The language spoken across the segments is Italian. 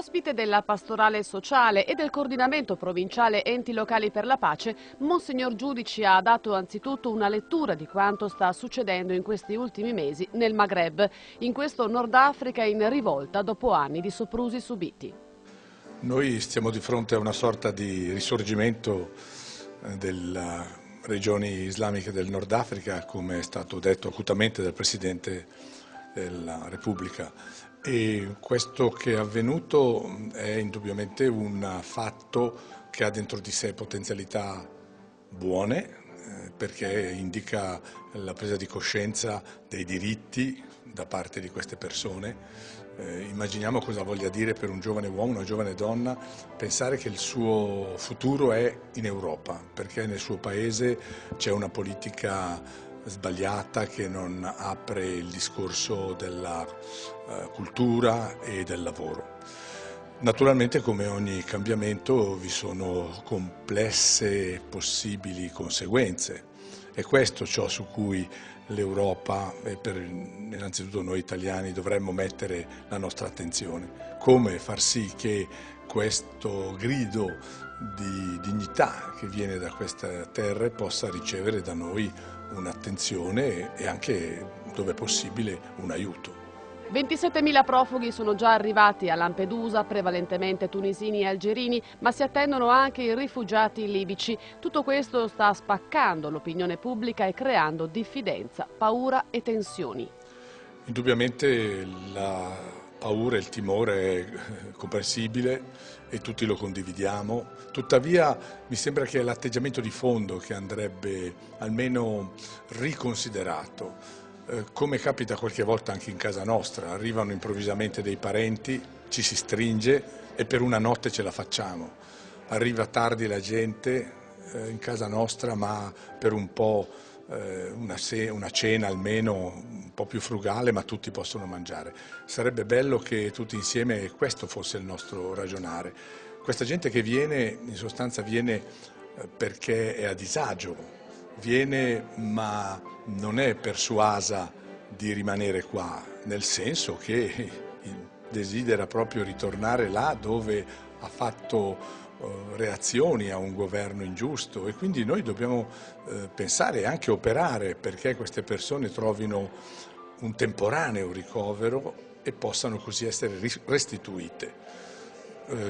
Ospite della pastorale sociale e del coordinamento provinciale enti locali per la pace, Monsignor Giudici ha dato anzitutto una lettura di quanto sta succedendo in questi ultimi mesi nel Maghreb, in questo Nord Africa in rivolta dopo anni di soprusi subiti. Noi stiamo di fronte a una sorta di risorgimento delle regioni islamiche del Nord Africa, come è stato detto acutamente dal Presidente della Repubblica. E questo che è avvenuto è indubbiamente un fatto che ha dentro di sé potenzialità buone, perché indica la presa di coscienza dei diritti da parte di queste persone. Immaginiamo cosa voglia dire per un giovane uomo, una giovane donna, pensare che il suo futuro è in Europa, perché nel suo paese c'è una politica sbagliata che non apre il discorso della cultura e del lavoro. Naturalmente, come ogni cambiamento, vi sono complesse possibili conseguenze. È questo ciò su cui l'Europa e innanzitutto noi italiani dovremmo mettere la nostra attenzione. Come far sì che questo grido di dignità che viene da queste terre possa ricevere da noi un'attenzione e anche, dove possibile, un aiuto. 27.000 profughi sono già arrivati a Lampedusa, prevalentemente tunisini e algerini, ma si attendono anche i rifugiati libici. Tutto questo sta spaccando l'opinione pubblica e creando diffidenza, paura e tensioni. Indubbiamente la paura e il timore è comprensibile e tutti lo condividiamo, tuttavia mi sembra che è l'atteggiamento di fondo che andrebbe almeno riconsiderato. Come capita qualche volta anche in casa nostra, arrivano improvvisamente dei parenti, ci si stringe e per una notte ce la facciamo. Arriva tardi la gente in casa nostra, ma per un po' una cena almeno un po' più frugale, ma tutti possono mangiare. Sarebbe bello che tutti insieme questo fosse il nostro ragionare. Questa gente che viene, in sostanza viene perché è a disagio, viene ma non è persuasa di rimanere qua, nel senso che desidera proprio ritornare là dove ha fatto reazioni a un governo ingiusto, e quindi noi dobbiamo pensare e anche operare perché queste persone trovino un temporaneo ricovero e possano così essere restituite.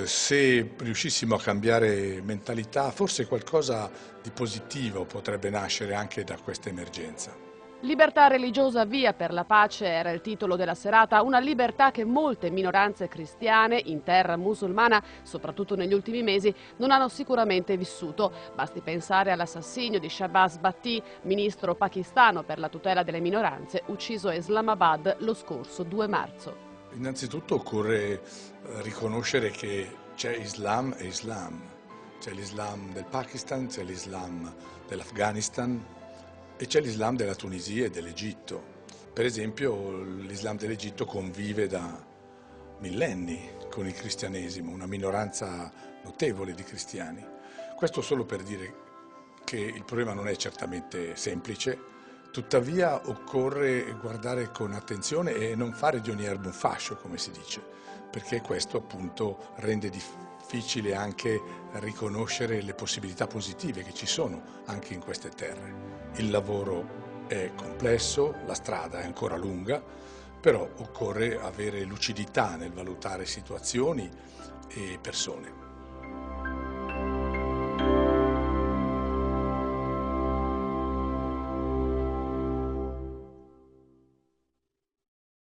Se riuscissimo a cambiare mentalità, forse qualcosa di positivo potrebbe nascere anche da questa emergenza. Libertà religiosa, via per la pace era il titolo della serata, una libertà che molte minoranze cristiane in terra musulmana, soprattutto negli ultimi mesi, non hanno sicuramente vissuto. Basti pensare all'assassinio di Shahbaz Bhatti, ministro pakistano per la tutela delle minoranze, ucciso a Islamabad lo scorso 2 marzo. Innanzitutto occorre riconoscere che c'è Islam e Islam. C'è l'Islam del Pakistan, c'è l'Islam dell'Afghanistan e c'è l'Islam della Tunisia e dell'Egitto. Per esempio l'Islam dell'Egitto convive da millenni con il cristianesimo, una minoranza notevole di cristiani. Questo solo per dire che il problema non è certamente semplice, tuttavia occorre guardare con attenzione e non fare di ogni erba un fascio, come si dice, perché questo appunto rende difficile anche riconoscere le possibilità positive che ci sono anche in queste terre. Il lavoro è complesso, la strada è ancora lunga, però occorre avere lucidità nel valutare situazioni e persone.